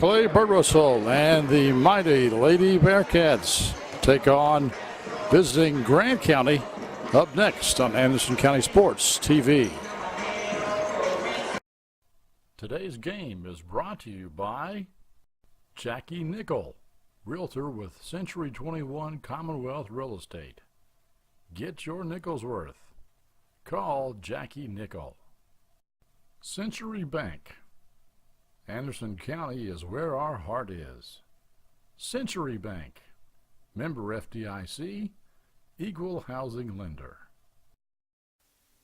Clay Birdwhistle and the mighty Lady Bearcats take on visiting Grant County up next on Anderson County Sports TV. Today's game is brought to you by Jackie Nickel, Realtor with Century 21 Commonwealth Real Estate. Get your nickels worth. Call Jackie Nickel. Century Bank. Anderson County is where our heart is. Century Bank. Member FDIC. Equal housing lender.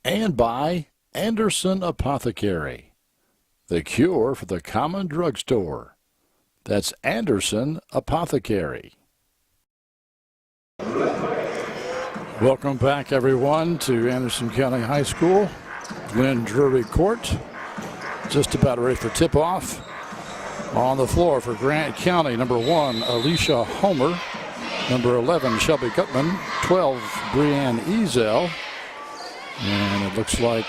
And by Anderson Apothecary. The cure for the common drugstore. That's Anderson Apothecary. Welcome back, everyone, to Anderson County High School. Glenn Drury Court. Just about ready for tip-off. On the floor for Grant County, number 1, Alicia Homer. Number 11, Shelby Gutman. 12, Brianne Ezel. And it looks like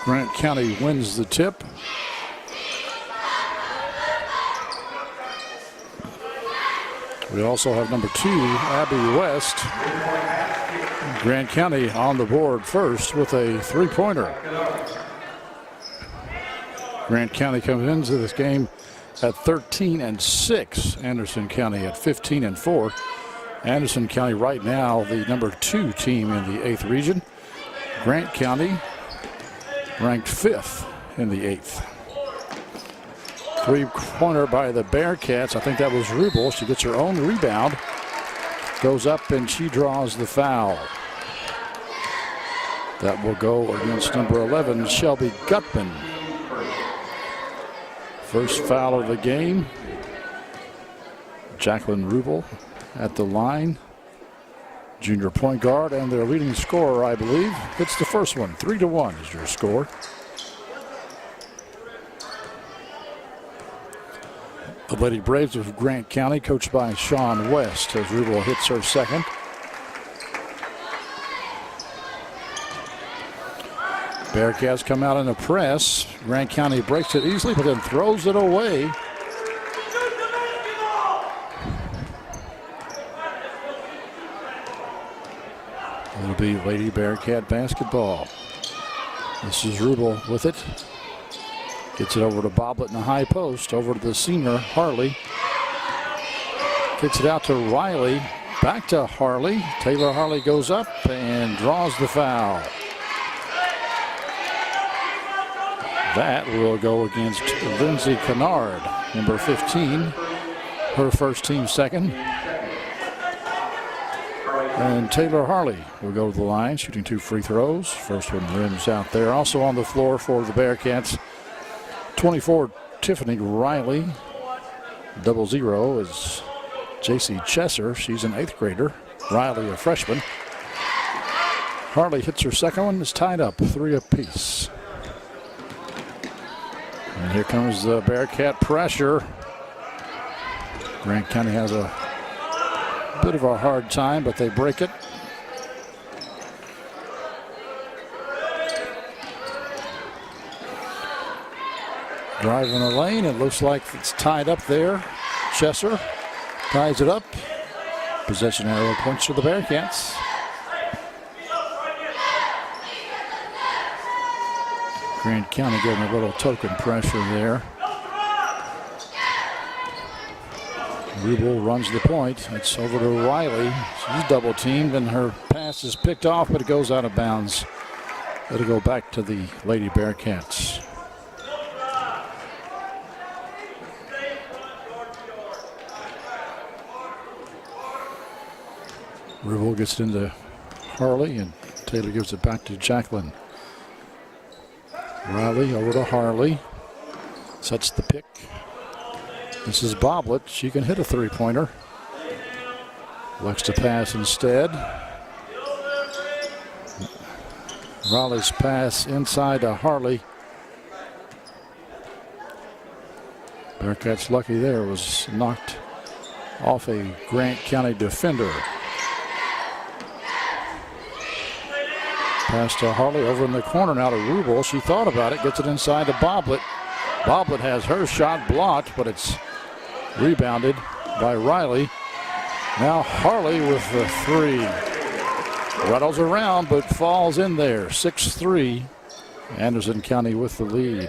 Grant County wins the tip. We also have number 2, Abby West. Grant County on the board first with a three-pointer. Grant County comes into this game at 13-6. Anderson County at 15-4. Anderson County right now the number 2 team in the 8th region. Grant County ranked 5th in the 8th. Three-pointer by the Bearcats. I think that was Rubel. She gets her own rebound. Goes up and she draws the foul. That will go against number 11, Shelby Gutman. First foul of the game. Jacqueline Rubel at the line. Junior point guard and their leading scorer, I believe, hits the first one. 3-1 is your score. The Lady Braves of Grant County, coached by Sean West, as Rubel hits her second. Bearcats come out in a press. Grant County breaks it easily, but then throws it away. It'll be Lady Bearcat basketball. This is Rubel with it. Gets it over to Boblet in the high post. Over to the senior, Harley. Kicks it out to Riley. Back to Harley. Taylor Harley goes up and draws the foul. That will go against Lindsay Kennard, number 15. Her first team second. And Taylor Harley will go to the line, shooting 2 free throws. First one rims out there. Also on the floor for the Bearcats, 24, Tiffany Riley. 00 is J.C. Chesser. She's an 8th grader. Riley, a freshman. Harley hits her second one. It's tied up, 3 apiece. And here comes the Bearcat pressure. Grant County has a bit of a hard time, but they break it. Driving the lane, it looks like it's tied up there. Chesser ties it up. Possession arrow points to the Bearcats. Grant County getting a little token pressure there. Rubel runs the point. It's over to Riley. She's double teamed and her pass is picked off, but it goes out of bounds. It'll go back to the Lady Bearcats. Rubel gets it into Harley and Taylor gives it back to Jacqueline. Riley over to Harley. Sets the pick. This is Boblet. She can hit a three-pointer. Looks to pass instead. Riley's pass inside to Harley. Bearcats lucky there. Was knocked off a Grant County defender. Pass to Harley over in the corner now to Rubel. She thought about it, gets it inside to Boblet. Boblet has her shot blocked, but it's rebounded by Riley. Now Harley with the three. Rattles around, but falls in there. 6-3. Anderson County with the lead.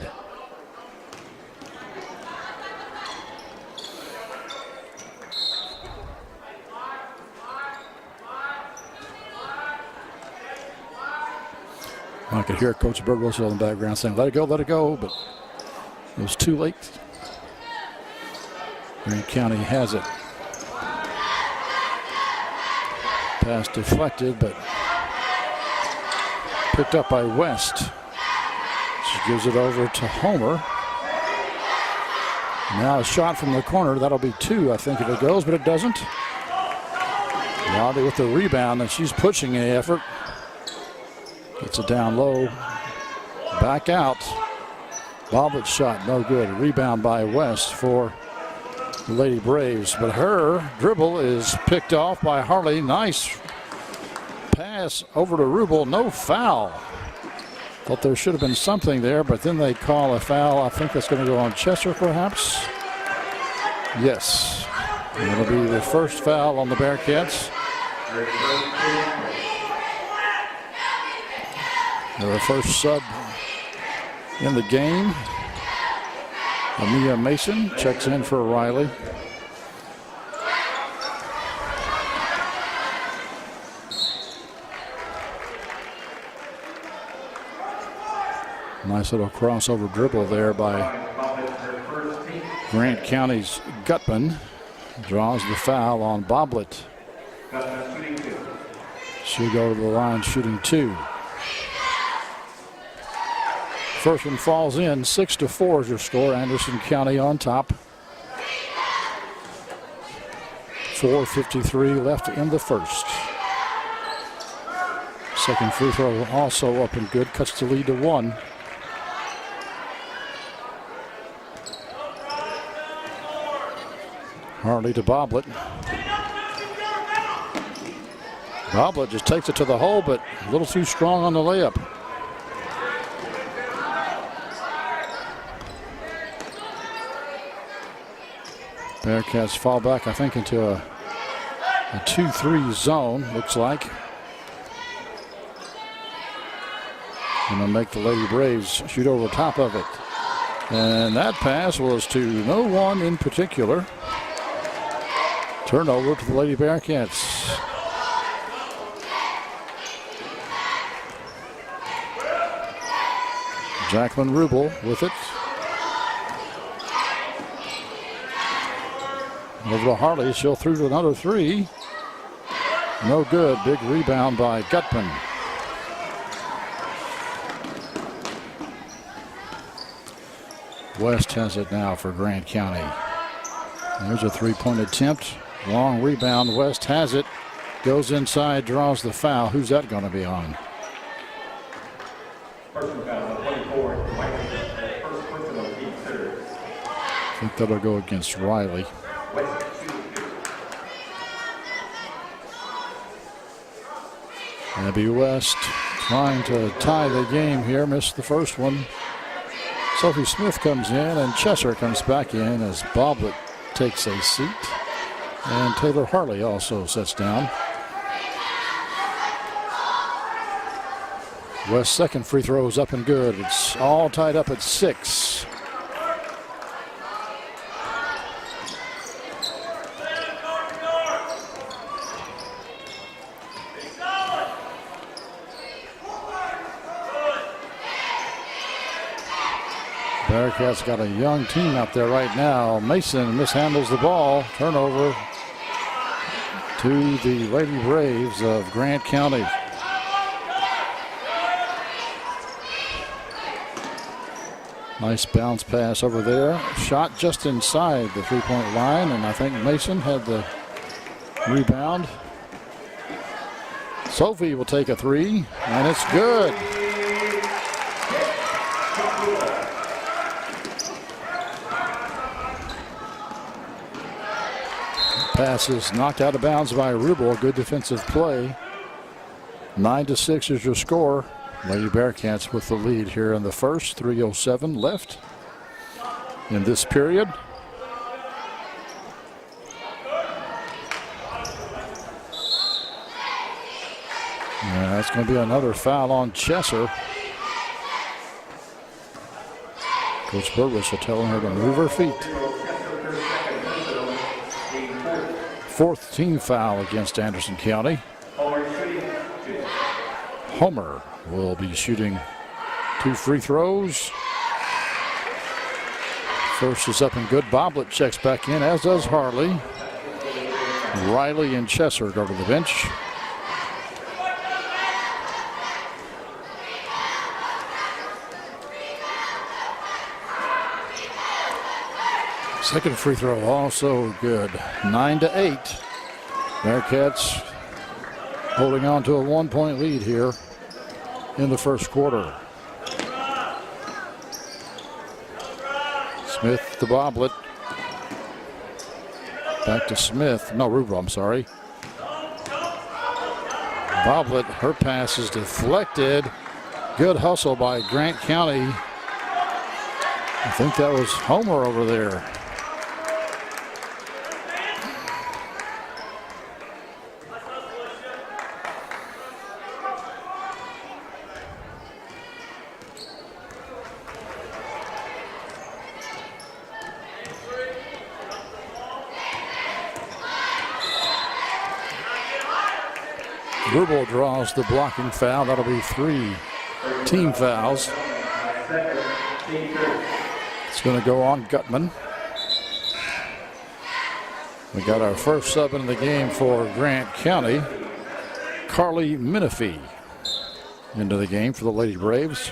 I could hear Coach Birdwhistle in the background saying, let it go, but it was too late. Grant County has it. Pass deflected, but picked up by West. She gives it over to Homer. Now a shot from the corner. That'll be two, I think, if it goes, but it doesn't. Roddy with the rebound, and she's pushing the effort. Gets it down low. Back out. Boblet's shot, no good. Rebound by West for the Lady Braves, but her dribble is picked off by Harley. Nice pass over to Rubel. No foul. Thought there should have been something there, but then they call a foul. I think that's going to go on Chesser, perhaps. Yes. It'll be the first foul on the Bearcats. They're the first sub in the game. Amia Mason checks in for Riley. Nice little crossover dribble there by Grant County's Gutman. Draws the foul on Boblet. She'll go to the line shooting two. First one falls in. 6-4 is your score. Anderson County on top. 4:53 left in the first. Second free throw also up and good. Cuts the lead to one. Harley to Boblet. Boblet just takes it to the hole, but a little too strong on the layup. Bearcats fall back, I think, into a 2-3 zone, looks like. And they'll make the Lady Braves shoot over top of it. And that pass was to no one in particular. Turnover to the Lady Bearcats. Jacqueline Rubel with it. Over to Harley. She'll through to another three. No good. Big rebound by Gutman. West has it now for Grant County. There's a three-point attempt. Long rebound. West has it. Goes inside, draws the foul. Who's that going to be on? I think that'll go against Riley. Abby West trying to tie the game here. Missed the first one. Sophie Smith comes in and Chesser comes back in as Boblet takes a seat. And Taylor Harley also sits down. West's second free throw is up and good. It's all tied up at 6. Bearcats got a young team out there right now. Mason mishandles the ball. Turnover to the Lady Braves of Grant County. Nice bounce pass over there. Shot just inside the three-point line, and I think Mason had the rebound. Sophie will take a three, and it's good. Pass is knocked out of bounds by Rubel. Good defensive play. 9-6 is your score. Lady Bearcats with the lead here in the first. 3:07 left. in this period. Yeah, that's going to be another foul on Chesser. Coach Burwis are telling her to move her feet. Fourth team foul against Anderson County. Homer will be shooting 2 free throws. First is up and good. Boblet checks back in, as does Harley. Riley and Chesser go to the bench. Second free throw also good. 9-8. Bearcats holding on to a 1-point lead here in the first quarter. Smith to Boblet. Back to Smith. No, Rubel, I'm sorry. Boblet, her pass is deflected. Good hustle by Grant County. I think that was Homer over there. Rubel draws the blocking foul. That'll be 3 team fouls. It's going to go on Gutman. We got our first sub in the game for Grant County. Carly Menifee into the game for the Lady Braves.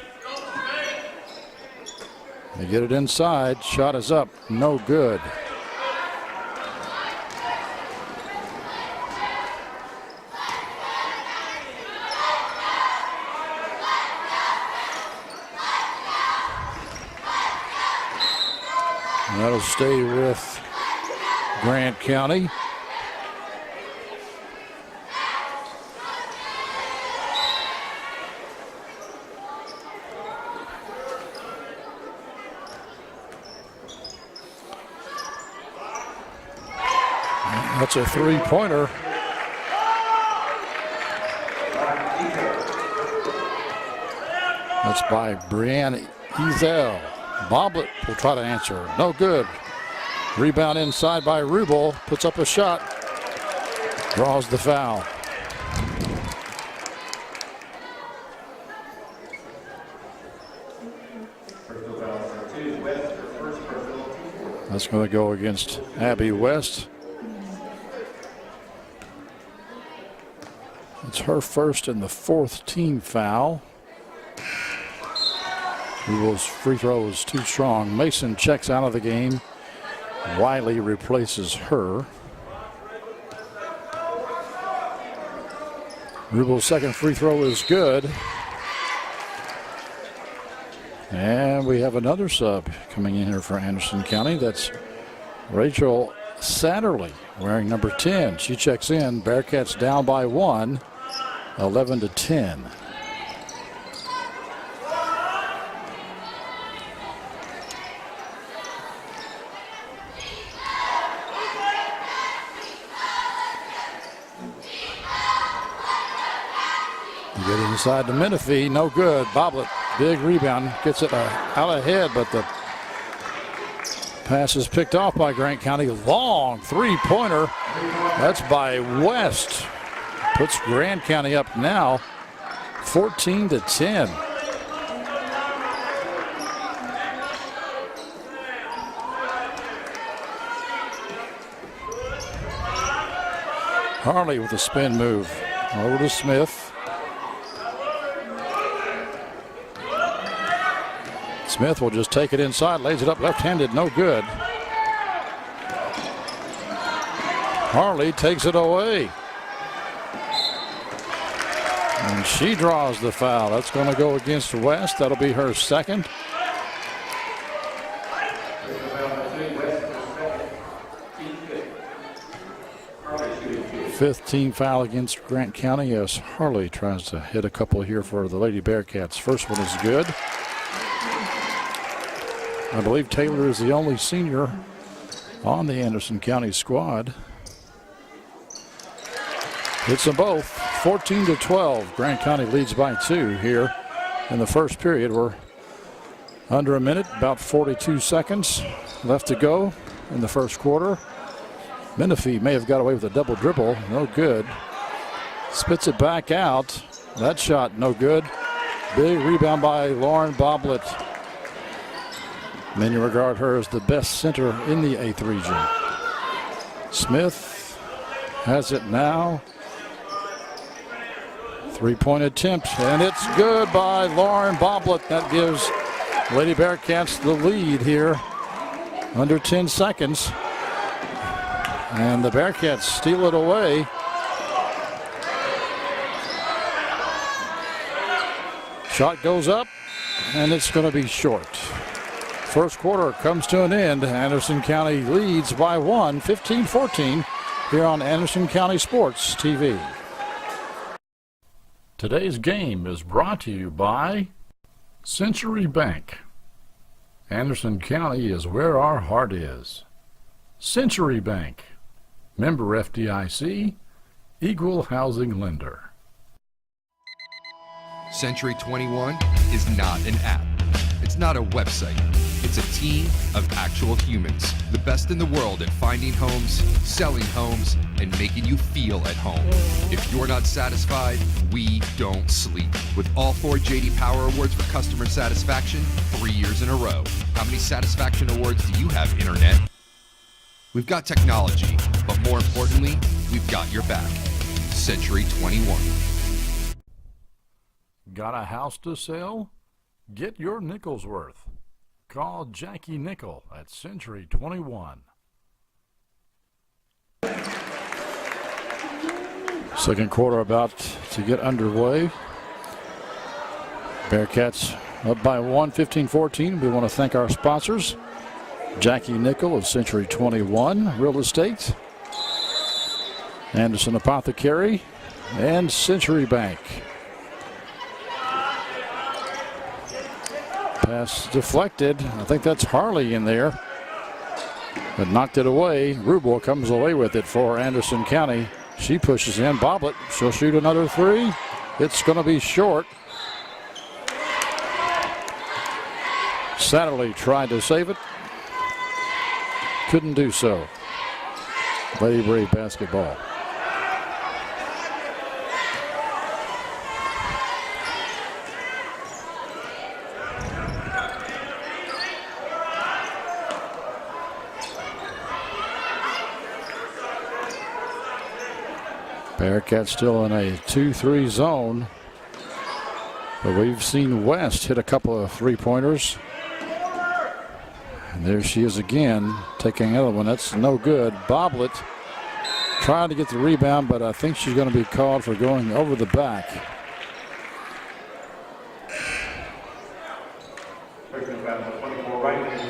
They get it inside. Shot is up. No good. And that'll stay with Grant County. That's a 3-pointer. That's by Brianne Ezel. Boblet will try to answer. No good. Rebound inside by Rubel. Puts up a shot. Draws the foul. That's going to go against Abby West. It's her first and the 4th team foul. Rubel's free throw is too strong. Mason checks out of the game. Wiley replaces her. Rubel's second free throw is good. And we have another sub coming in here for Anderson County. That's Rachel Satterley, wearing number 10. She checks in. Bearcats down by 1, 11-10. Get inside to Menifee, no good. Boblet, big rebound, gets it out ahead, but the pass is picked off by Grant County. Long 3-pointer. That's by West. Puts Grant County up now, 14-10. Harley with a spin move over to Smith. Smith will just take it inside, lays it up left-handed, no good. Harley takes it away. And she draws the foul. That's going to go against West. That'll be her second. Fifth team foul against Grant County as Harley tries to hit a couple here for the Lady Bearcats. First one is good. I believe Taylor is the only senior on the Anderson County squad. It's them both, 14-12. Grant County leads by 2 here in the first period. We're under a minute, about 42 seconds left to go in the first quarter. Menifee may have got away with a double dribble, no good. Spits it back out. That shot, no good. Big rebound by Lauren Boblet. Many regard her as the best center in the 8th region. Smith has it now. Three-point attempt, and it's good by Lauren Boblet. That gives Lady Bearcats the lead here. Under 10 seconds. And the Bearcats steal it away. Shot goes up, and it's going to be short. First quarter comes to an end. Anderson County leads by 1, 15-14, here on Anderson County Sports TV. Today's game is brought to you by Century Bank. Anderson County is where our heart is. Century Bank, member FDIC, equal housing lender. Century 21 is not an app. It's not a website. It's a team of actual humans, the best in the world at finding homes, selling homes, and making you feel at home. If you're not satisfied, we don't sleep. With all 4 J.D. Power Awards for customer satisfaction, 3 years in a row. How many satisfaction awards do you have, Internet? We've got technology, but more importantly, we've got your back. Century 21. Got a house to sell? Get your nickel's worth. Call Jackie Nickel at Century 21. Second quarter about to get underway. Bearcats up by 1, 15-14. We want to thank our sponsors. Jackie Nickel of Century 21 Real Estate, Anderson Apothecary, and Century Bank. Pass deflected. I think that's Harley in there, but knocked it away. Rubel comes away with it for Anderson County. She pushes in. Boblet, she'll shoot another 3. It's going to be short. Satterley tried to save it. Couldn't do so. Lady Brave basketball. Bearcats still in a 2-3 zone, but we've seen West hit a couple of three-pointers. And there she is again, taking another one. That's no good. Boblet trying to get the rebound, but I think she's going to be called for going over the back.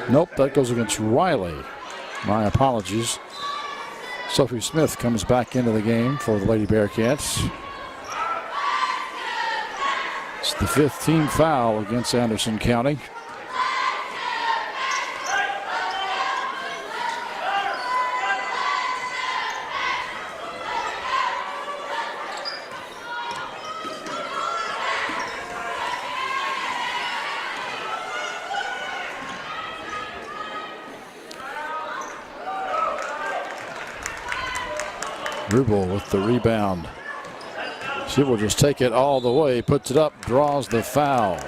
Nope, that goes against Riley. My apologies. Sophie Smith comes back into the game for the Lady Bearcats. It's the 5th team foul against Anderson County. Rubel with the rebound. She will just take it all the way, puts it up, draws the foul.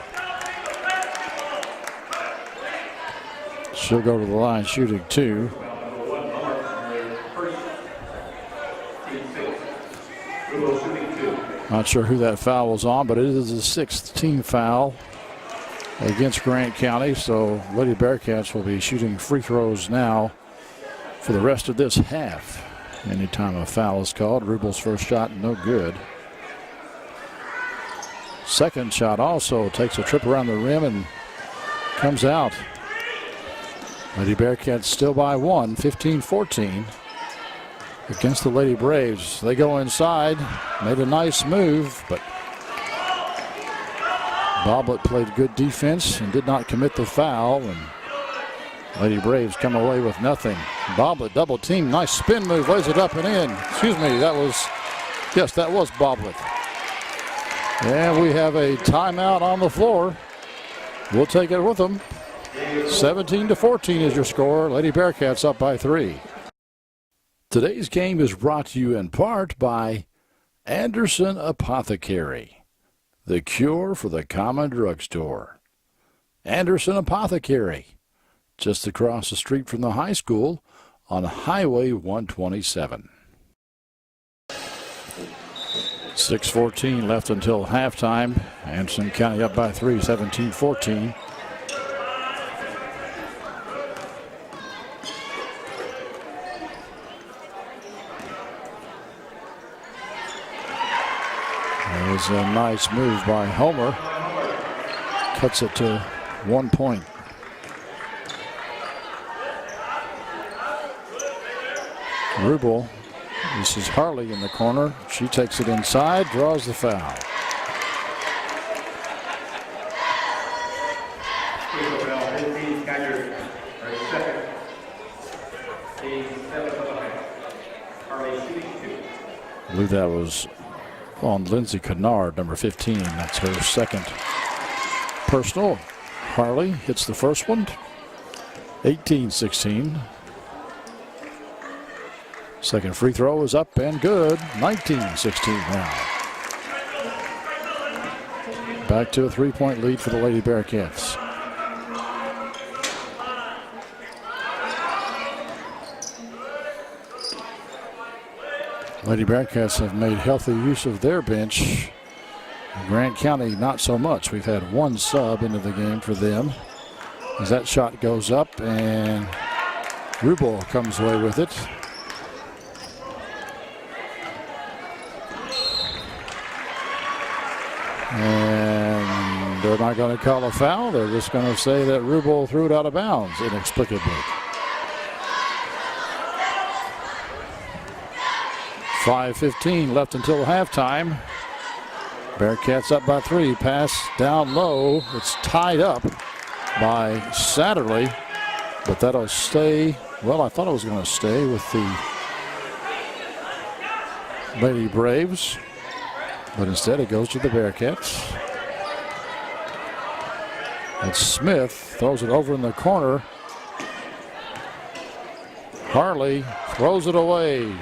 She'll go to the line shooting 2. Not sure who that foul was on, but it is the 6th team foul against Grant County. So Lady Bearcats will be shooting free throws now for the rest of this half. Anytime a foul is called. Rubel's first shot, no good. Second shot also takes a trip around the rim and comes out. Lady Bearcats still by 1, 15-14 against the Lady Braves. They go inside, made a nice move, but Boblet played good defense and did not commit the foul. And Lady Braves come away with nothing. Boblet double team. Nice spin move. Lays it up and in. Excuse me. That was Boblet. And we have a timeout on the floor. We'll take it with them. 17-14 is your score. Lady Bearcats up by 3. Today's game is brought to you in part by Anderson Apothecary, the cure for the common drugstore. Anderson Apothecary, just across the street from the high school on Highway 127. 6:14 left until halftime. Anderson County up by 3, 17-14. That was a nice move by Homer. Cuts it to 1 point. Rubel. This is Harley in the corner. She takes it inside, draws the foul. I believe that was on Lindsay Kennard, number 15. That's her second personal. Harley hits the first one. 18-16. Second free throw is up and good. 19-16 now. Back to a 3-point lead for the Lady Bearcats. Lady Bearcats have made healthy use of their bench. Grant County, not so much. We've had one sub into the game for them. As that shot goes up, and Rubel comes away with it. And they're not going to call a foul. They're just going to say that Rubel threw it out of bounds inexplicably. 5:15 left until halftime. Bearcats up by 3. Pass down low. It's tied up by Satterley, but that'll stay. Well, I thought it was going to stay with the Lady Braves, but instead it goes to the Bearcats. And Smith throws it over in the corner. Harley throws it away.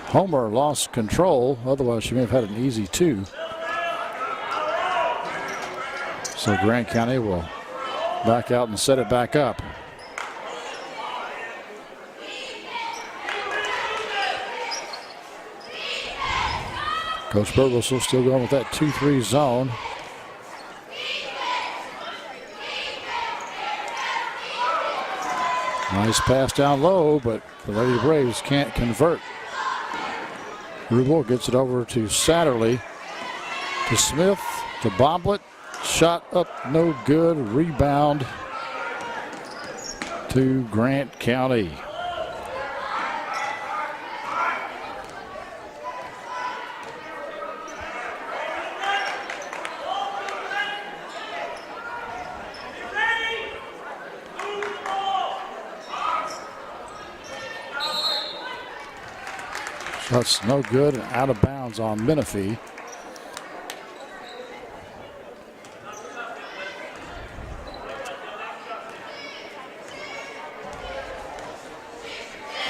Homer lost control, otherwise she may have had an easy 2. So Grant County will back out and set it back up. Coach Burgessel still going with that 2-3 zone. Nice pass down low, but the Lady Braves can't convert. Rubel gets it over to Satterley, to Smith, to Boblet. Shot up, no good. Rebound to Grant County. Shot's no good and out of bounds on Menifee.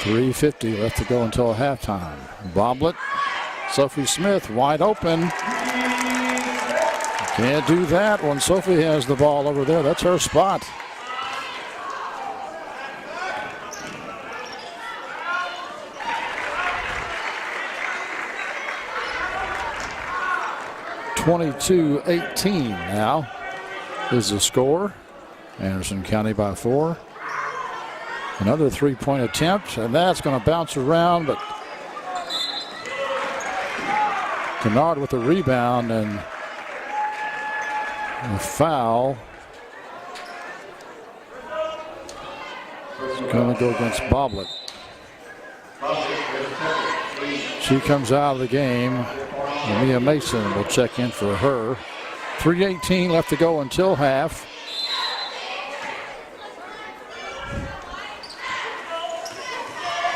.350 left to go until halftime. Boblet, Sophie Smith wide open. Can't do that when Sophie has the ball over there. That's her spot. .22-18 now is the score. Anderson County by 4. Another 3-point attempt, and that's going to bounce around, but Kennard with the rebound and a foul. It's going to go against Boblet. She comes out of the game. Mia Mason will check in for her. 3:18 left to go until half.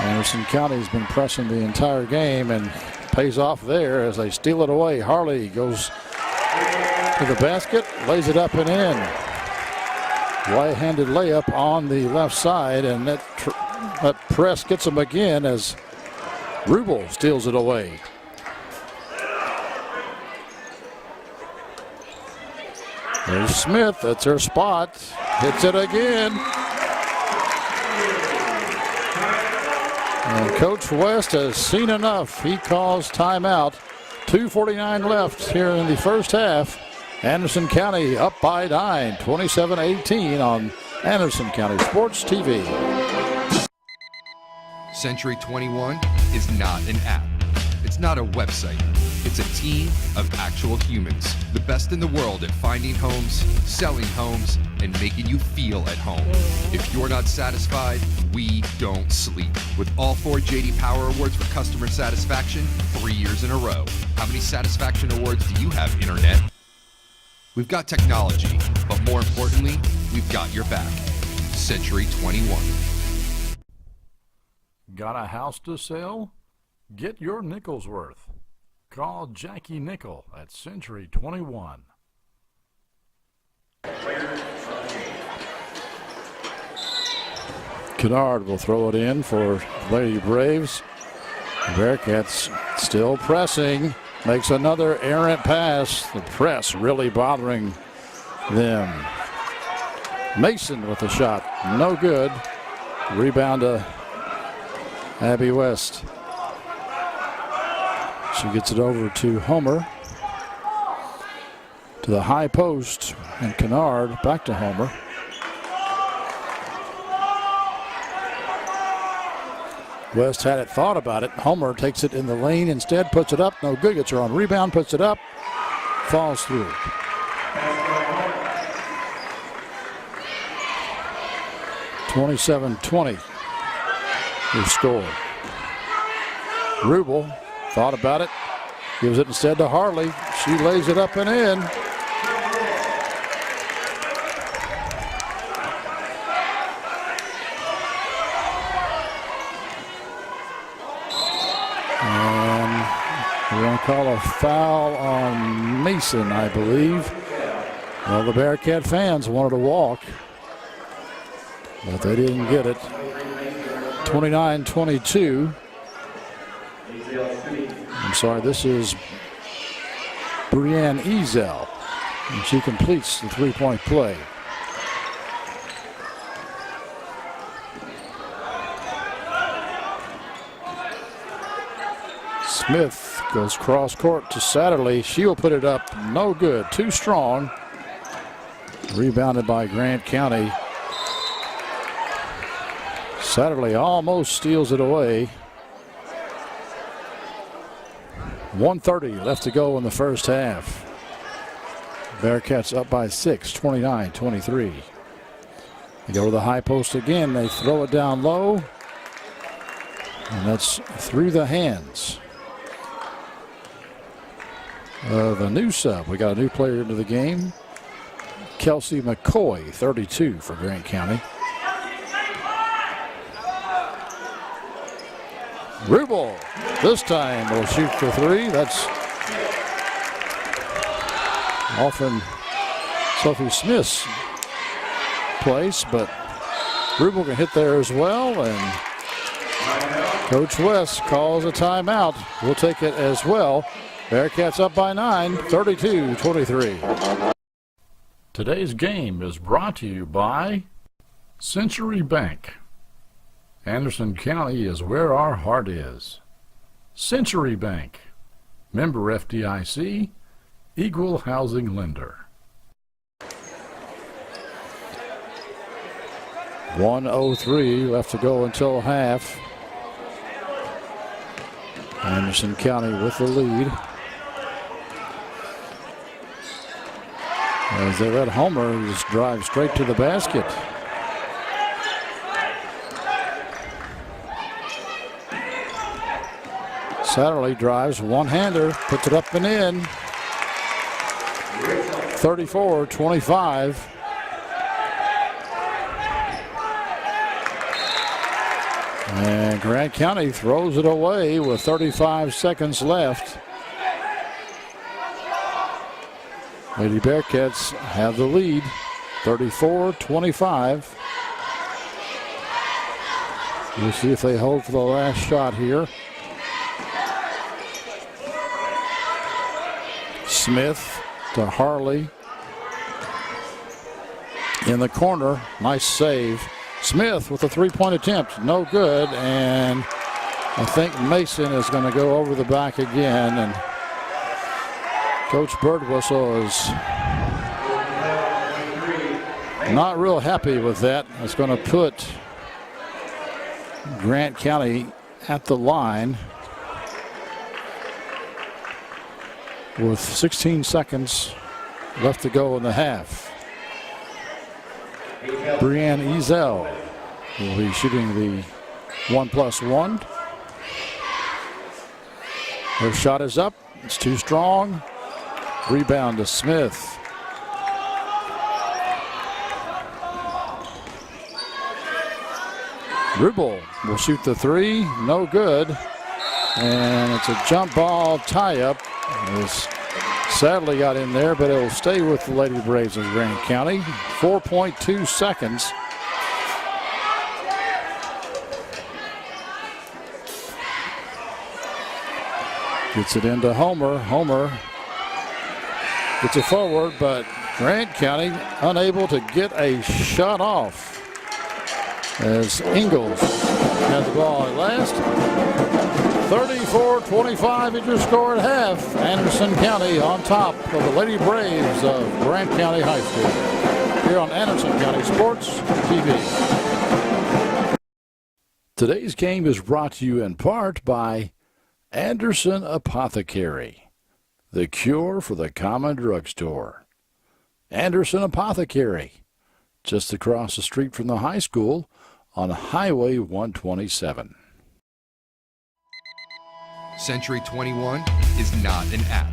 Anderson County has been pressing the entire game and pays off there as they steal it away. Harley goes to the basket, lays it up and in. Right-handed layup on the left side, and that press gets him again as Rubel steals it away. There's Smith, that's her spot, hits it again. And Coach West has seen enough. He calls timeout. 2:49 left here in the first half. Anderson County up by 9, 27-18 on Anderson County Sports TV. Century 21 is not an app. It's not a website. It's a team of actual humans. The best in the world at finding homes, selling homes, and making you feel at home. If you're not satisfied, we don't sleep. With all 4 J.D. Power Awards for customer satisfaction, 3 years in a row. How many satisfaction awards do you have, Internet? We've got technology, but more importantly, we've got your back. Century 21. Got a house to sell? Get your nickel's worth. Call Jackie Nickel at Century 21. Kennard will throw it in for Lady Braves. The Bearcats still pressing. Makes another errant pass. The press really bothering them. Mason with the shot. No good. Rebound to Abby West. She gets it over to Homer. To the high post. And Kennard back to Homer. West had it, thought about it. Homer takes it in the lane instead, puts it up. No good. Gets her on rebound, puts it up. Falls through. (27-20) your score. Rubel thought about it. Gives it instead to Harley. She lays it up and in. We're going to call a foul on Mason, I believe. Well, the Bearcat fans wanted to walk, but they didn't get it. 29-22. I'm sorry, this is Brianne Ezel, and she completes the three-point play. Smith goes cross court to Satterley. She'll put it up. No good. Too strong. Rebounded by Grant County. Satterley almost steals it away. 1:30 left to go in the first half. Bearcats up by 6, 29-23. They go to the high post again. They throw it down low. And that's through the hands of a new sub. We got a new player into the game. Kelsey McCoy, 32 for Grant County. Rubel this time will shoot for 3. That's often Sophie Smith's place, but Rubel can hit there as well, and Coach West calls a timeout. We'll take it as well. Bearcats up by 9, 32-23. Today's game is brought to you by Century Bank. Anderson County is where our heart is. Century Bank, member FDIC, equal housing lender. 1:03 left to go until half. Anderson County with the lead. As they let Homer just drive straight to the basket. Satterley drives, one-hander, puts it up and in. 34-25. And Grant County throws it away with 35 seconds left. Lady Bearcats have the lead, 34-25. We'll see if they hold for the last shot here. Smith to Harley. In the corner, nice save. Smith with a three-point attempt, no good, and I think Mason is going to go over the back again, and Coach Birdwhistle is not real happy with that. It's going to put Grant County at the line with 16 seconds left to go in the half. Brianne Ezel will be shooting the 1+1. Her shot is up. It's too strong. Rebound to Smith. Rubel will shoot the three. No good. And it's a jump ball tie-up. It's sadly got in there, but it'll stay with the Lady Braves of Grant County. 4.2 seconds. Gets it into Homer. Homer gets it forward, but Grant County unable to get a shot off as Ingalls has the ball at last. 34-25 is your score at half. Anderson County on top of the Lady Braves of Grant County High School here on Anderson County Sports TV. Today's game is brought to you in part by Anderson Apothecary, the cure for the common drugstore. Anderson Apothecary, just across the street from the high school on Highway 127. Century 21 is not an app.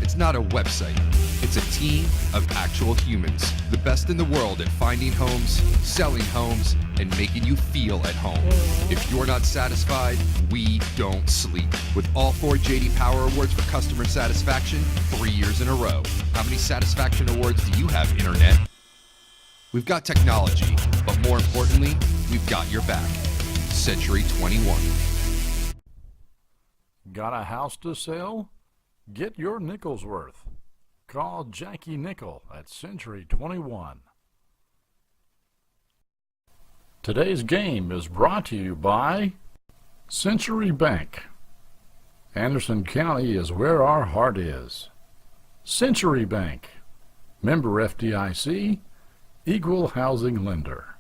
It's not a website. It's a team of actual humans. The best in the world at finding homes, selling homes, and making you feel at home. If you're not satisfied, we don't sleep. With all 4 J.D. Power Awards for customer satisfaction 3 years in a row. How many satisfaction awards do you have, Internet? We've got technology, but more importantly, we've got your back. Century 21. Got a house to sell? Get your nickel's worth. Call Jackie Nickel at Century 21. Today's game is brought to you by Century Bank. Anderson County is where our heart is. Century Bank, member FDIC, equal housing lender.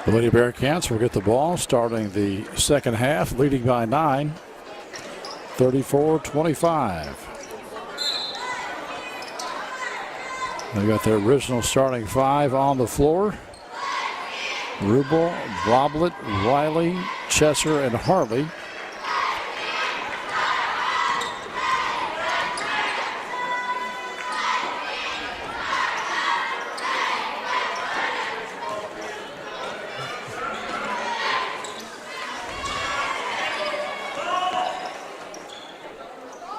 The Lady Bearcats will get the ball starting the second half, leading by 9, 34-25. They got their original starting 5 on the floor. Rubel, Bloblet, Riley, Chesser, and Harley.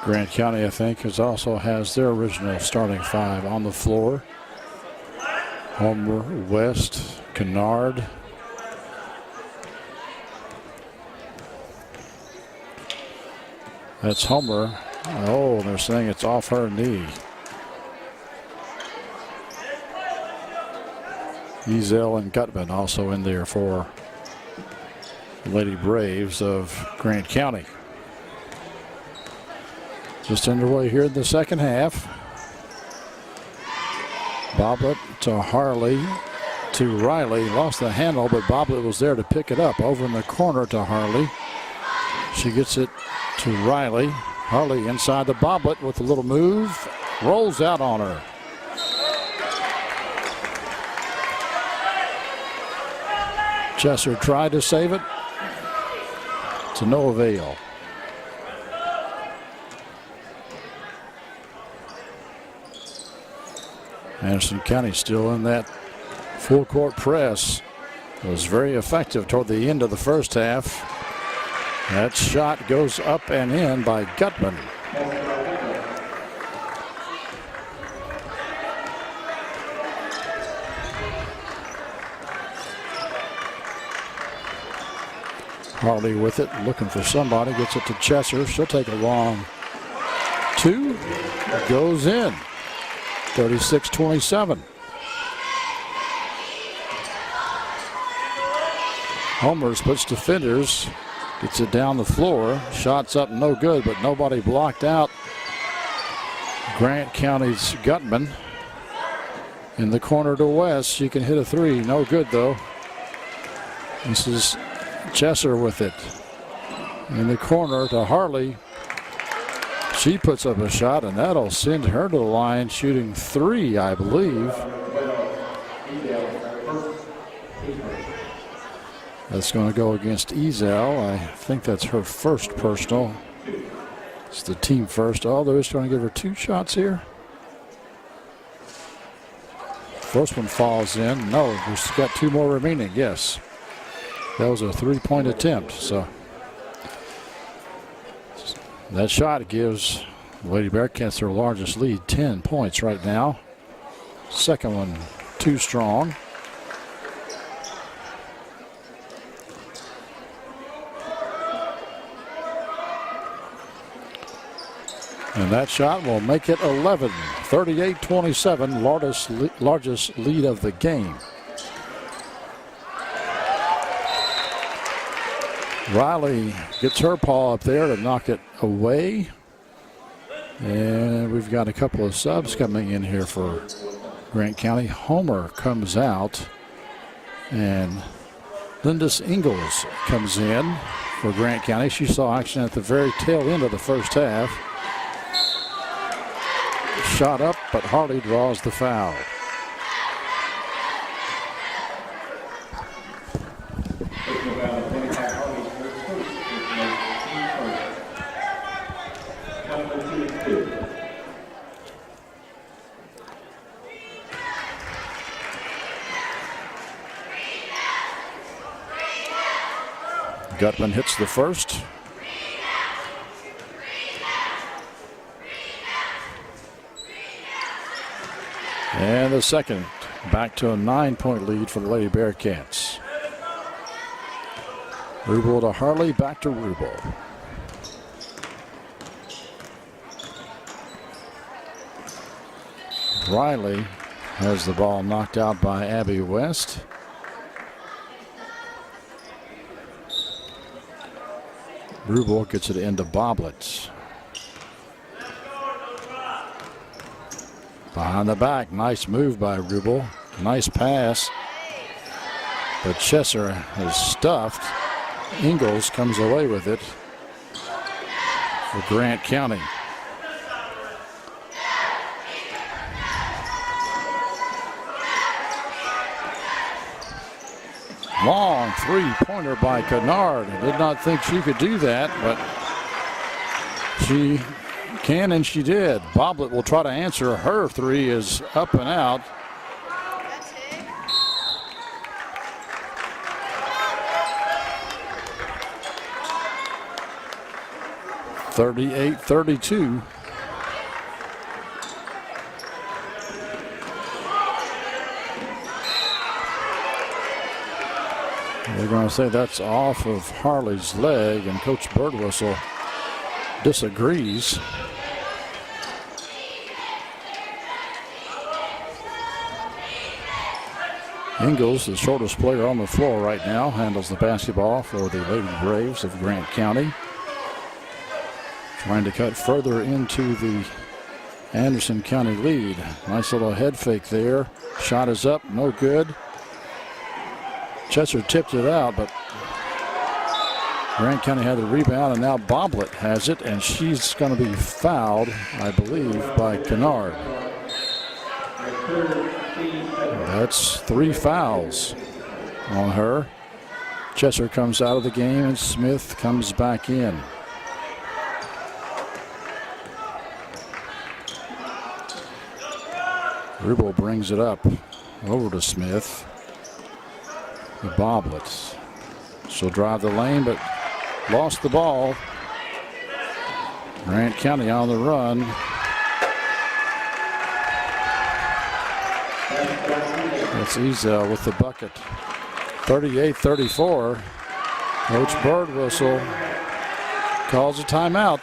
Grant County, I think, also has their original starting 5 on the floor. Homer, West, Kennard. That's Homer. Oh, they're saying it's off her knee. Ezel and Gutman also in there for the Lady Braves of Grant County. Just underway here in the second half. Bobbitt to Harley to Riley. Lost the handle, but Bobbitt was there to pick it up. Over in the corner to Harley. She gets it to Riley. Harley inside the Bobbitt with a little move. Rolls out on her. Chesser tried to save it. To no avail. Anderson County still in that full court press. It was very effective toward the end of the first half. That shot goes up and in by Gutman. Harley with it, looking for somebody, gets it to Chesser. She'll take a long two. Goes in. 36-27. Homer splits defenders, gets it down the floor. Shots up, no good, but nobody blocked out Grant County's Gutman. In the corner to West, she can hit a three. No good, though. This is Chesser with it. In the corner to Harley. She puts up a shot, and that'll send her to the line, shooting three, I believe. That's going to go against Ezel. I think that's her first personal. It's the team first. Oh, they're just going to give her two shots here. First one falls in. No, she's got two more remaining. Yes. That was a three-point attempt. So that shot gives Lady Bearcats their largest lead, 10 points right now. Second one too strong. And that shot will make it 11. 38-27, largest lead of the game. Riley gets her paw up there to knock it away. And we've got a couple of subs coming in here for Grant County. Homer comes out. And Lindis Ingalls comes in for Grant County. She saw action at the very tail end of the first half. Shot up, but Harley draws the foul. Gutman hits the first. And the second, back to a 9-point lead for the Lady Bearcats. Rubel to Harley, back to Rubel. Riley has the ball knocked out by Abby West. Rubel gets it into Boblets. Behind the back, nice move by Rubel. Nice pass. But Chesser is stuffed. Ingalls comes away with it for Grant County. Long three-pointer by Kennard. I did not think she could do that, but she can, and she did. Boblet will try to answer. Her three is up and out. (38-32). They're going to say that's off of Harley's leg, and Coach Birdwhistle disagrees. Ingalls, the shortest player on the floor right now, handles the basketball for the Lady Braves of Grant County. Trying to cut further into the Anderson County lead. Nice little head fake there. Shot is up, no good. Chesser tipped it out, but Grant County had the rebound, and now Boblet has it, and she's going to be fouled, I believe, by Kennard. That's 3 fouls on her. Chesser comes out of the game, and Smith comes back in. Rubel brings it up over to Smith. The Boblets. She'll drive the lane, but lost the ball. Grant County on the run. That's Ezel with the bucket. 38-34. Coach Birdwhistle calls a timeout.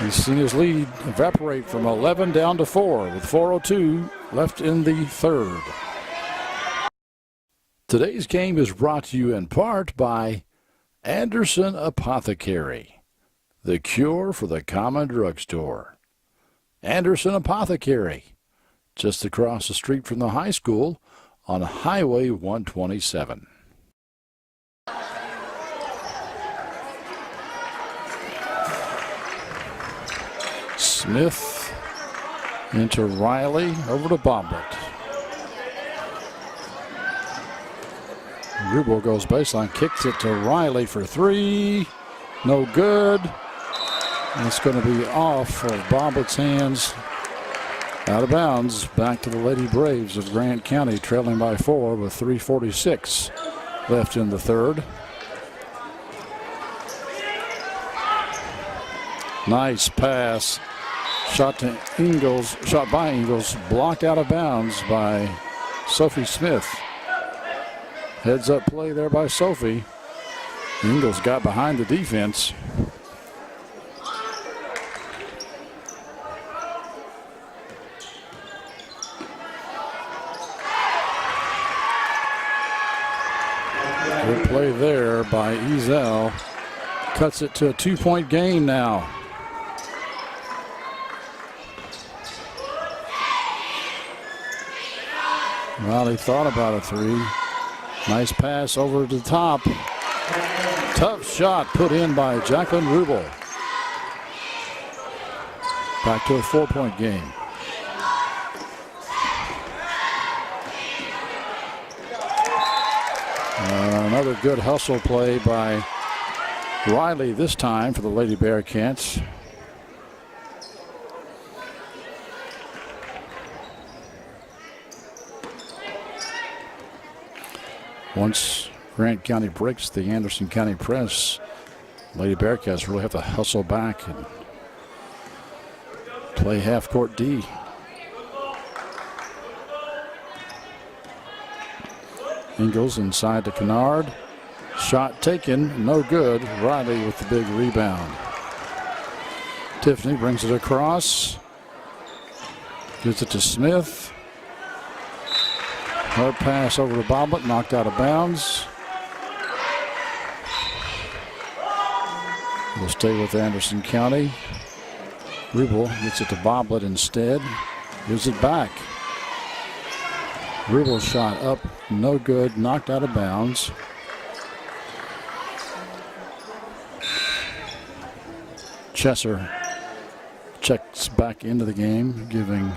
He's seen his lead evaporate from 11 down to 4 with 4:02 left in the third. Today's game is brought to you in part by Anderson Apothecary, the cure for the common drugstore. Anderson Apothecary, just across the street from the high school on Highway 127. Smith into Riley, over to Bomblet. Rubel goes baseline, kicks it to Riley for three. No good. And it's going to be off of Bomblet's hands. Out of bounds, back to the Lady Braves of Grant County, trailing by 4 with 3:46 left in the third. Nice pass. Shot to Ingles, shot by Ingles, blocked out of bounds by Sophie Smith. Heads up play there by Sophie. Ingles got behind the defense. Good play there by Ezel. Cuts it to a 2-point game now. Riley thought about a three. Nice pass over to the top. Tough shot put in by Jacqueline Rubel. Back to a 4-point game. Another good hustle play by Riley this time for the Lady Bearcats. Once Grant County breaks the Anderson County press, Lady Bearcats really have to hustle back and play half-court D. Ingles inside to Kennard. Shot taken, no good. Riley with the big rebound. Tiffany brings it across. Gives it to Smith. Her pass over to Boblett, knocked out of bounds. We'll stay with Anderson County. Rubel gets it to Boblett instead. Gives it back. Rubel shot up, no good, knocked out of bounds. Chesser checks back into the game, giving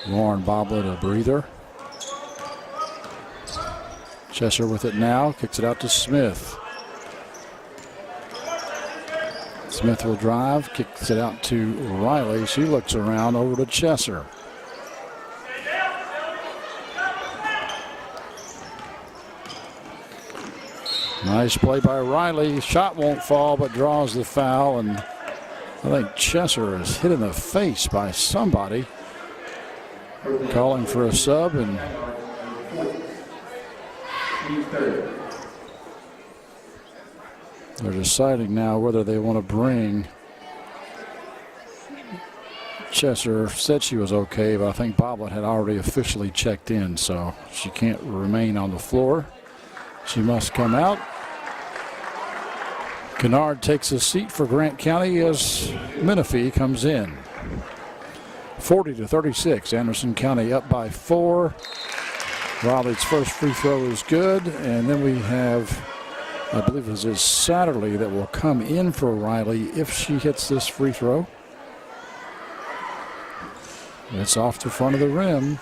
Lauren Boblett a breather. Chesser with it now, kicks it out to Smith. Smith will drive, kicks it out to Riley. She looks around over to Chesser. Nice play by Riley. Shot won't fall, but draws the foul. And I think Chesser is hit in the face by somebody. Calling for a sub, and they're deciding now whether they want to bring. Chesser said she was okay, but I think Boblett had already officially checked in, so she can't remain on the floor. She must come out. Kennard takes a seat for Grant County as Menifee comes in. 40-36, Anderson County up by 4. Riley's first free throw is good, and then we have, I believe it is Satterley that will come in for Riley if she hits this free throw. It's off the front of the rim,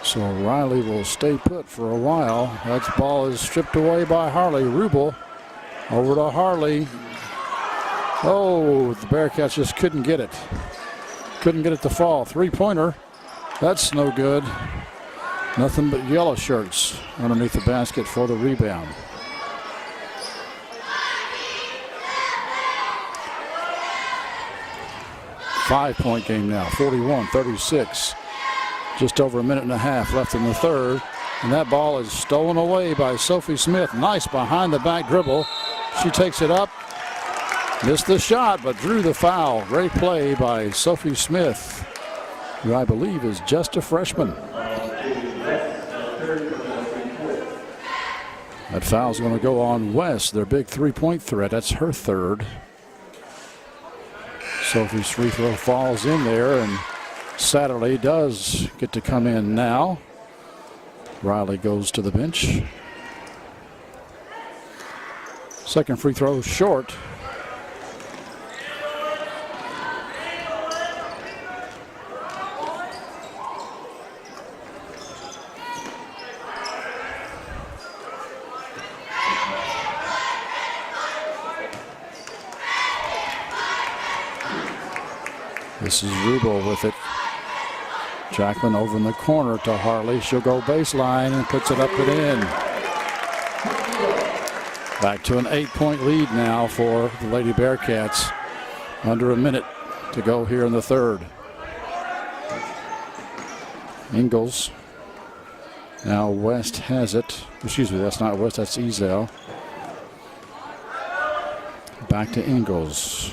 so Riley will stay put for a while. That ball is stripped away by Harley. Rubel over to Harley. Oh, the Bearcats just couldn't get it. Couldn't get it to fall. Three-pointer. That's no good. Nothing but yellow shirts underneath the basket for the rebound. Five-point game now, 41-36. Just over a minute and a half left in the third. And that ball is stolen away by Sophie Smith. Nice behind-the-back dribble. She takes it up. Missed the shot, but drew the foul. Great play by Sophie Smith, who I believe is just a freshman. That foul's going to go on West, their big three-point threat. That's her third. Sophie's free throw falls in there, and Satterley does get to come in now. Riley goes to the bench. Second free throw short. This is Rubel with it. Jacqueline over in the corner to Harley. She'll go baseline and puts it up and in. Back to an 8-point lead now for the Lady Bearcats. Under a minute to go here in the third. Ingles. Now West has it. Excuse me, that's not West, that's Ezel. Back to Ingles.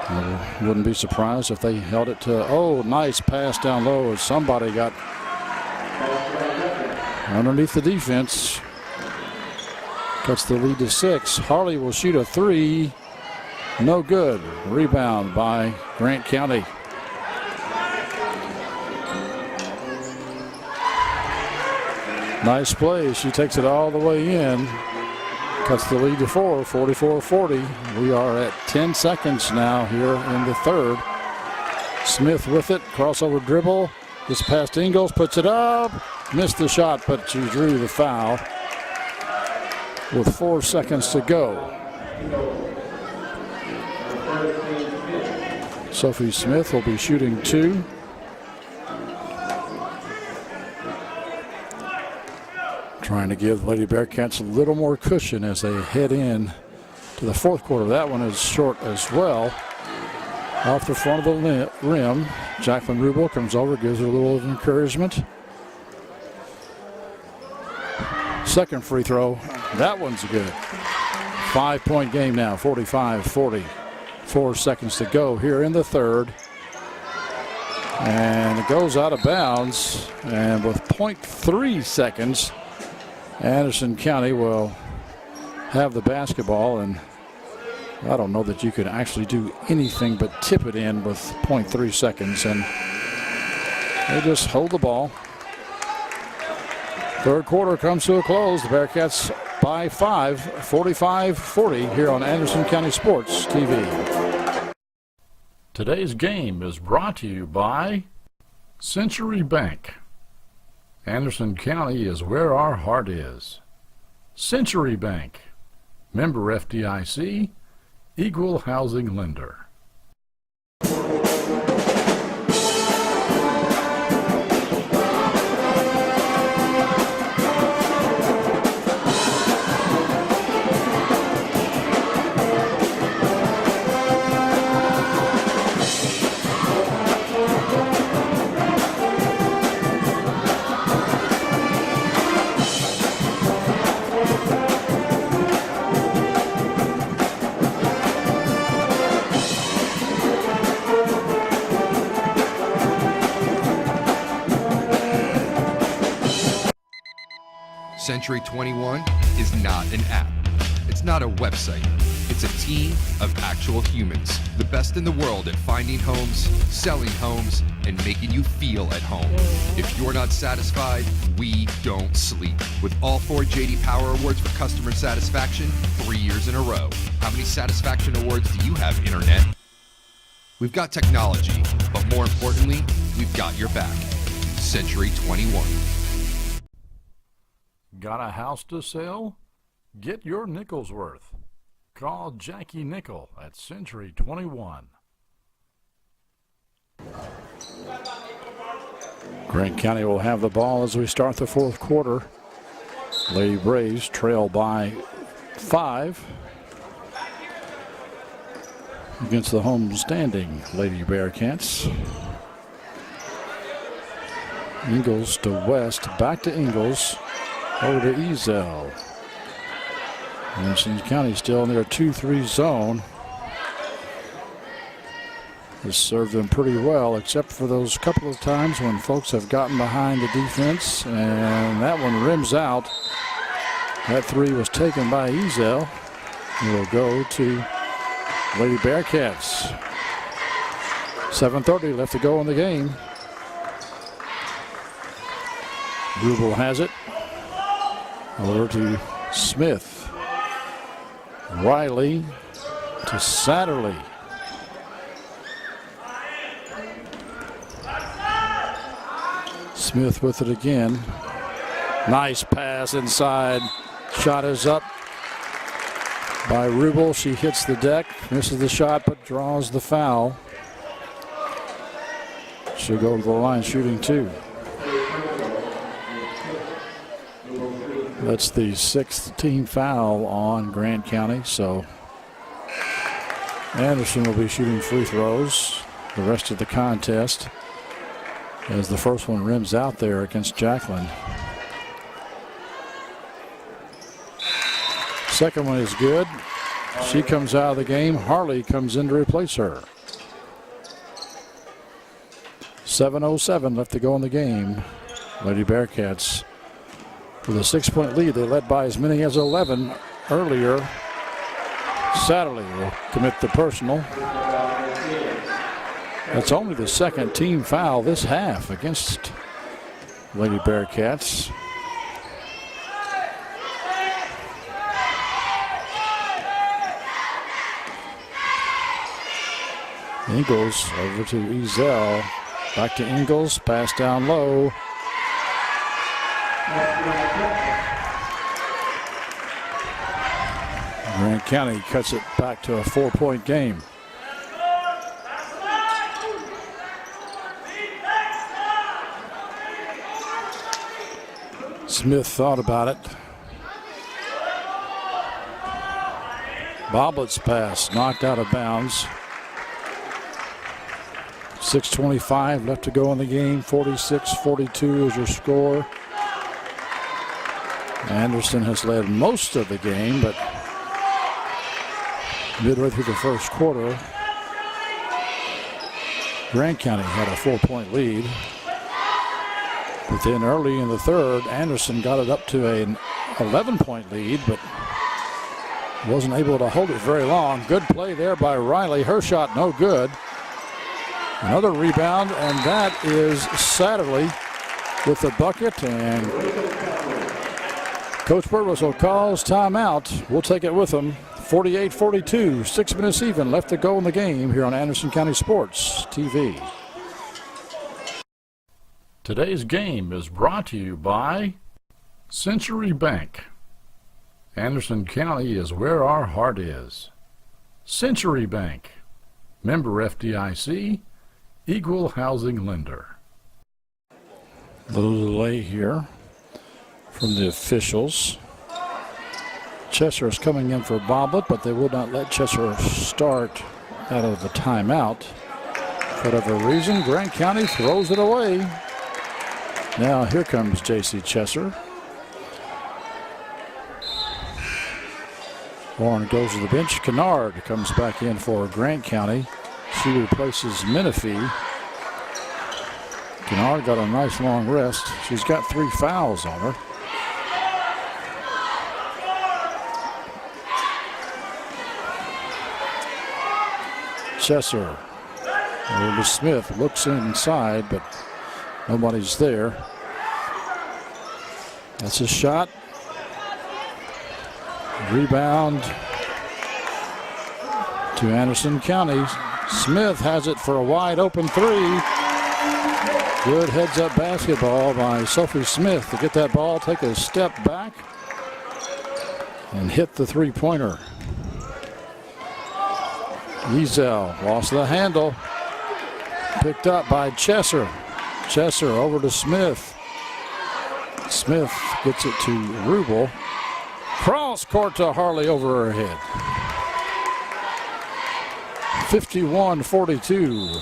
I wouldn't be surprised if they held it to, oh, nice pass down low. Somebody got underneath the defense. Cuts the lead to 6. Harley will shoot a 3. No good. Rebound by Grant County. Nice play. She takes it all the way in. Cuts the lead to 4, 44-40. We are at 10 seconds now here in the third. Smith with it, crossover dribble. Gets past Ingles, puts it up. Missed the shot, but she drew the foul with 4 seconds to go. Sophie Smith will be shooting 2. Trying to give Lady Bearcats a little more cushion as they head in to the fourth quarter. That one is short as well. Off the front of the rim, Jacqueline Rubel comes over, gives her a little encouragement. Second free throw, that one's good. 5-point game now, 45-40. 4 seconds to go here in the third. And it goes out of bounds, and with 0.3 seconds, Anderson County will have the basketball, and I don't know that you could actually do anything but tip it in with 0.3 seconds, and they just hold the ball. Third quarter comes to a close. The Bearcats by 5, 45-40 here on Anderson County Sports TV. Today's game is brought to you by Century Bank. Anderson County is where our heart is. Century Bank, member FDIC, equal housing lender. Century 21 is not an app. It's not a website. It's a team of actual humans. The best in the world at finding homes, selling homes, and making you feel at home. If you're not satisfied, we don't sleep. With all 4 J.D. Power Awards for customer satisfaction, 3 years in a row. How many satisfaction awards do you have, Internet? We've got technology, but more importantly, we've got your back. Century 21. Got a house to sell? Get your nickel's worth. Call Jackie Nickel at Century 21. Grant County will have the ball as we start the fourth quarter. Lady Braves trail by 5 against the home standing Lady Bearcats. Ingles to West, back to Ingles, over to Ezel. Anderson County still in their 2-3 zone. Has served them pretty well, except for those couple of times when folks have gotten behind the defense, and that one rims out. That 3 was taken by Ezel. It will go to Lady Bearcats. 7:30 left to go in the game. Rubel has it. Over to Smith. Riley to Satterley. Smith with it again. Nice pass inside. Shot is up by Rubel. She hits the deck, misses the shot, but draws the foul. She'll go to the line shooting 2. That's the 6th team foul on Grant County, so Anderson will be shooting free throws the rest of the contest, as the first one rims out there against Jacqueline. Second one is good. She comes out of the game. Harley comes in to replace her. 7:07 left to go in the game. Lady Bearcats with a 6-point lead. They led by as many as 11 earlier. Satterley will commit the personal. That's only the second team foul this half against Lady Bearcats. Ingles over to Ezel. Back to Ingles. Pass down low. Grant County cuts it back to a 4-point game. Smith thought about it. Boblett's pass knocked out of bounds. 6:25 left to go in the game. 46-42 is your score. Anderson has led most of the game, but midway through the first quarter, Grant County had a 4-point lead. But then early in the third, Anderson got it up to an 11-point lead, but wasn't able to hold it very long. Good play there by Riley. Her shot no good. Another rebound, and that is Satterley with the bucket. And Coach Burwhistle calls timeout. We'll take it with him. 48-42, 6 minutes even left to go in the game here on Anderson County Sports TV. Today's game is brought to you by Century Bank. Anderson County is where our heart is. Century Bank, member FDIC, equal housing lender. Little delay here from the officials. Chesser is coming in for Boblet, but they would not let Chesser start out of the timeout. For whatever reason, Grant County throws it away. Now here comes J.C. Chesser. Warren goes to the bench. Kennard comes back in for Grant County. She replaces Menifee. Kennard got a nice long rest. She's got 3 fouls on her. Chesser over to Smith. Looks inside, but nobody's there. That's a shot. Rebound to Anderson County. Smith has it for a wide open 3. Good heads up basketball by Sophie Smith to get that ball, take a step back, and hit the 3-pointer. Ezel lost the handle. Picked up by Chesser. Chesser over to Smith. Smith gets it to Rubel. Cross court to Harley over her head. 51-42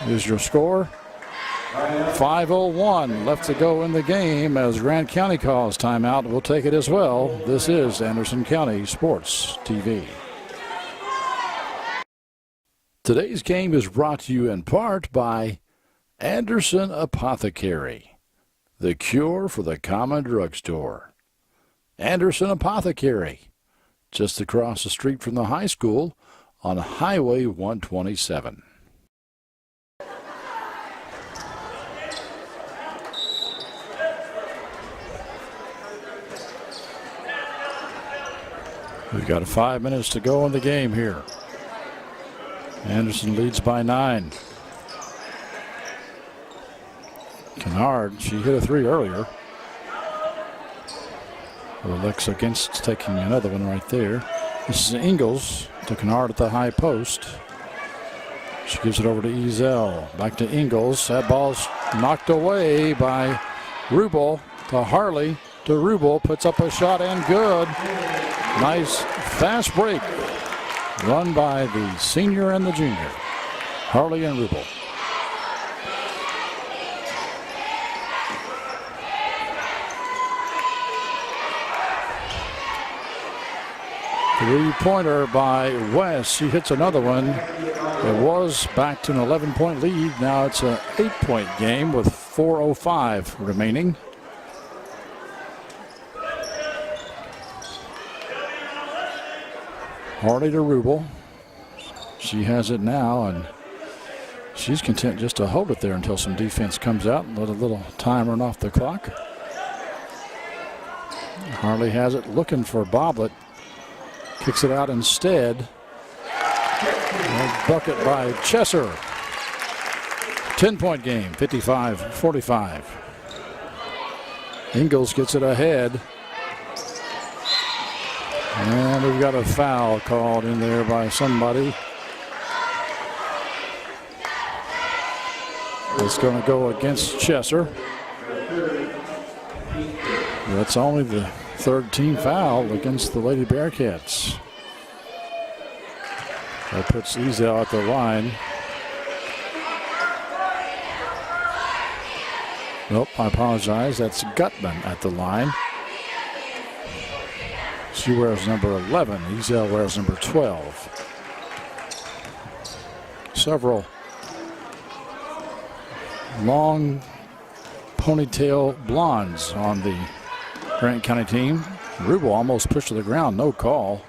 is your score. 5:01 left to go in the game as Grant County calls timeout. We'll take it as well. This is Anderson County Sports TV. Today's game is brought to you in part by Anderson Apothecary, the cure for the common drugstore. Anderson Apothecary, just across the street from the high school on Highway 127. We've got 5 minutes to go in the game here. Anderson leads by 9. Kennard, she hit a 3 earlier. Alexa against taking another one right there. This is Ingles to Kennard at the high post. She gives it over to Ezel. Back to Ingles. That ball's knocked away by Rubel to Harley. To Rubel, puts up a shot and good. Nice fast break run by the senior and the junior, Harley and Rubel. Three-pointer by West. She hits another one. It was back to an 11-point lead. Now it's an 8-point game with 4:05 remaining. Harley to Rubel. She has it now, and she's content just to hold it there until some defense comes out and let a little time run off the clock. Harley has it, looking for Boblet. Kicks it out instead. A bucket by Chesser. 10-point game, 55-45. Ingles gets it ahead. And we've got a foul called in there by somebody. It's going to go against Chesser. That's only the third team foul against the Lady Bearcats. That puts Ezel at the line. Nope, I apologize. That's Gutman at the line. She wears number 11. Ezel wears number 12. Several long ponytail blondes on the Grant County team. Rubel almost pushed to the ground. No call.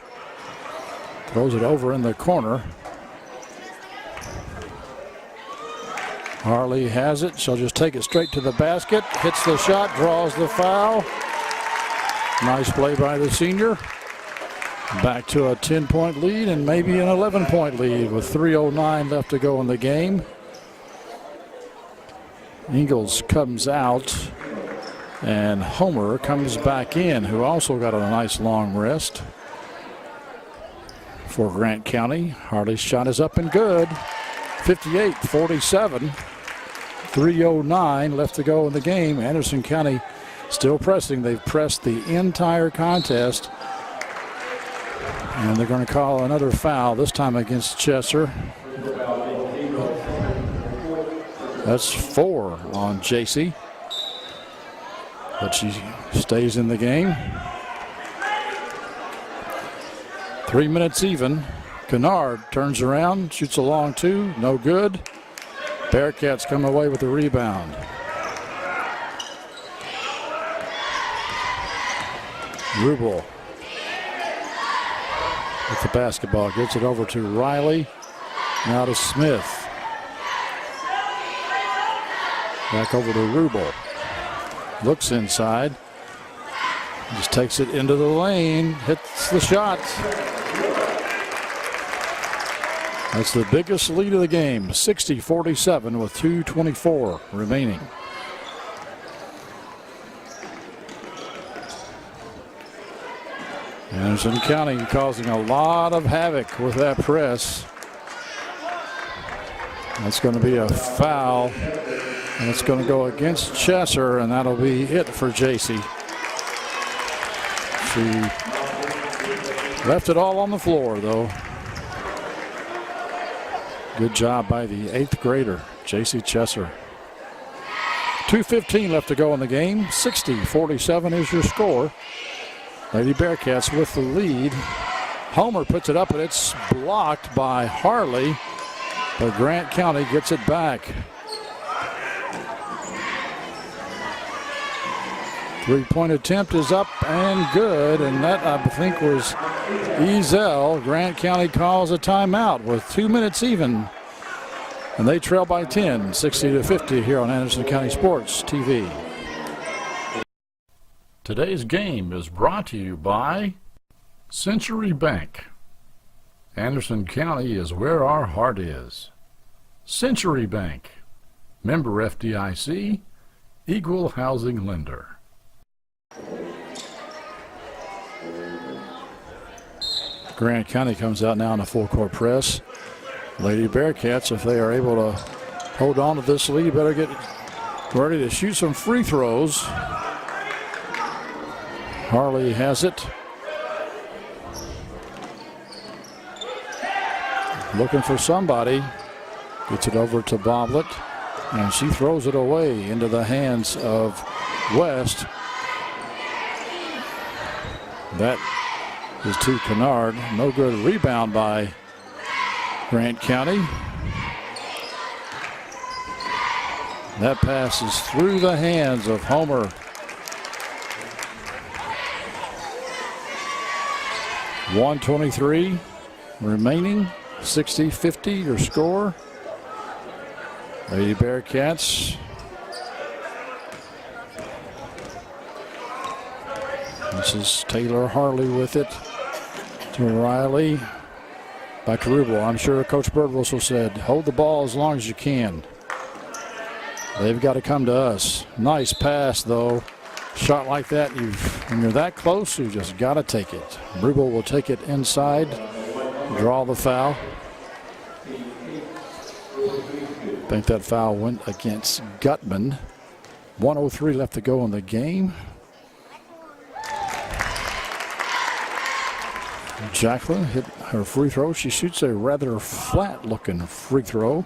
Throws it over in the corner. Harley has it. She'll just take it straight to the basket. Hits the shot. Draws the foul. Nice play by the senior. Back to a 10-point lead and maybe an 11-point lead with 3:09 left to go in the game. Ingles comes out and Homer comes back in, who also got a nice long rest for Grant County. Harley's shot is up and good. 58-47. 3:09 left to go in the game. Anderson County still pressing. They've pressed the entire contest. And they're going to call another foul, this time against Chesser. That's 4 on JC. But she stays in the game. 3 minutes even. Kennard turns around, shoots a long 2, no good. Bearcats come away with the rebound. Rubel with the basketball, gets it over to Riley. Now to Smith. Back over to Rubel. Looks inside. Just takes it into the lane. Hits the shot. That's the biggest lead of the game. 60-47 with 2:24 remaining. Anderson County causing a lot of havoc with that press. That's going to be a foul And it's going to go against Chesser, and that'll be it for JC. She left it all on the floor, though. Good job by the 8th grader, JC Chesser. 2:15 left to go in the game. 60-47 is your score. Lady Bearcats with the lead. Homer puts it up, and it's blocked by Harley, but Grant County gets it back. Three-point attempt is up and good, and that, I think, was Ezel. Grant County calls a timeout with 2 minutes even, and they trail by 10, 60-50 here on Anderson County Sports TV. Today's game is brought to you by Century Bank. Anderson County is where our heart is. Century Bank, member FDIC, equal housing lender. Grant County comes out now in a full-court press. Lady Bearcats, if they are able to hold on to this lead, better get ready to shoot some free throws. Harley has it. Looking for somebody. Gets it over to Boblet, and she throws it away into the hands of West. That is to Kennard. No good. Rebound by Grant County. That pass is through the hands of Homer. .123 remaining. 60-50 your score. Lady Bearcats. This is Taylor Harley with it to Riley. Back to Rubel. I'm sure Coach Birdwhistle said, hold the ball as long as you can. They've got to come to us. Nice pass, though. Shot like that, when you're that close, you just got to take it. Rubel will take it inside, draw the foul. I think that foul went against Gutman. 1:03 left to go in the game. Jacqueline hit her free throw. She shoots a rather flat-looking free throw.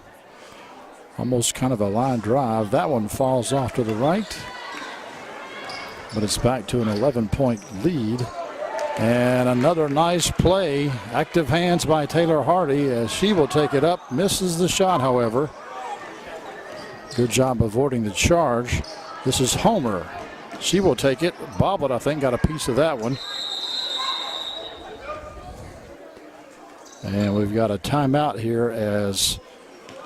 Almost kind of a line drive. That one falls off to the right. But it's back to an 11-point lead. And another nice play. Active hands by Taylor Hardy as she will take it up. Misses the shot, however. Good job avoiding the charge. This is Homer. She will take it. Bobbitt, I think, got a piece of that one. And we've got a timeout here as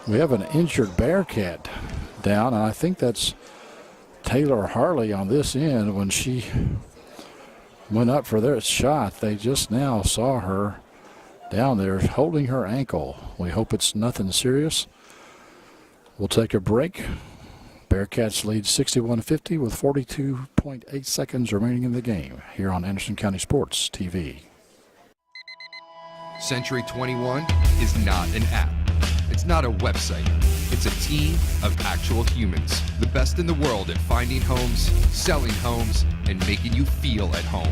we have an injured Bearcat down. And I think that's Taylor Harley on this end. When she went up for their shot, they just now saw her down there holding her ankle. We hope it's nothing serious. We'll take a break. Bearcats lead 61-50 with 42.8 seconds remaining in the game here on Anderson County Sports TV. Century 21 is not an app. It's not a website. It's a team of actual humans. The best in the world at finding homes, selling homes, and making you feel at home.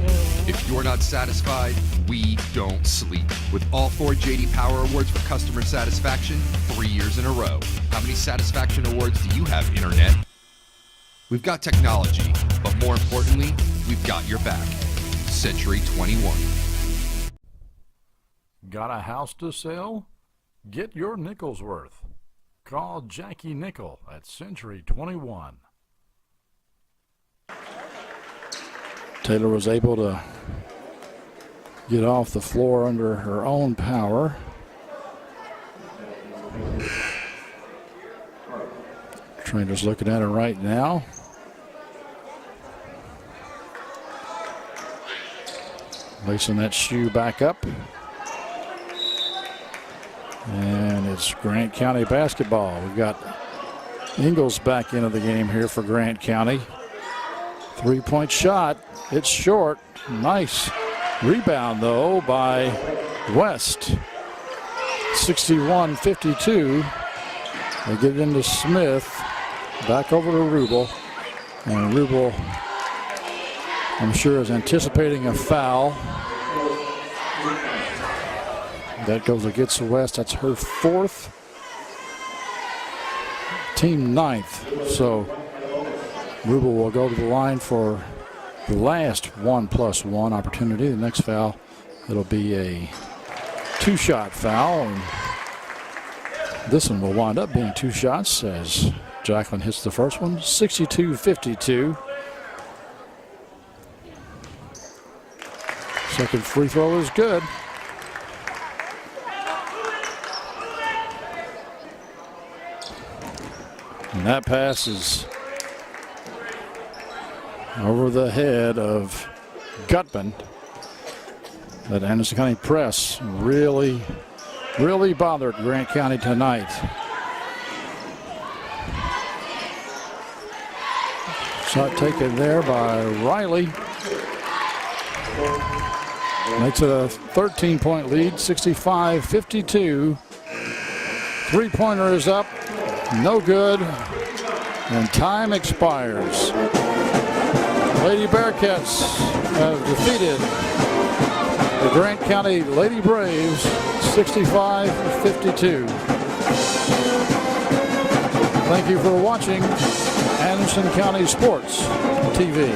If you're not satisfied, we don't sleep. With all 4 J.D. Power Awards for customer satisfaction, 3 years in a row. How many satisfaction awards do you have, Internet? We've got technology, but more importantly, we've got your back. Century 21. Got a house to sell? Get your nickel's worth. Call Jackie Nickel at Century 21. Taylor was able to get off the floor under her own power. Trainer's looking at her right now. Lacing that shoe back up. And it's Grant County basketball. We've got Ingalls back into the game here for Grant County. 3-point shot. It's short. Nice rebound, though, by West. 61-52. They get it into Smith. back over to Rubel. And Rubel, I'm sure, is anticipating a foul. That goes against the West. That's her 4th. Team 9th. So Rubel will go to the line for the last 1+1 opportunity. The next foul, it'll be a 2-shot foul. And this one will wind up being 2 shots as Jacqueline hits the first one. 62-52. Second free throw is good. And that pass is over the head of Gutman. That Anderson County press really bothered Grant County tonight. Shot taken there by Riley. Makes it a 13-point lead, 65-52. Three-pointer is up, no good, and time expires. Lady Bearcats have defeated the Grant County Lady Braves 65-52. Thank you for watching Anderson County Sports TV.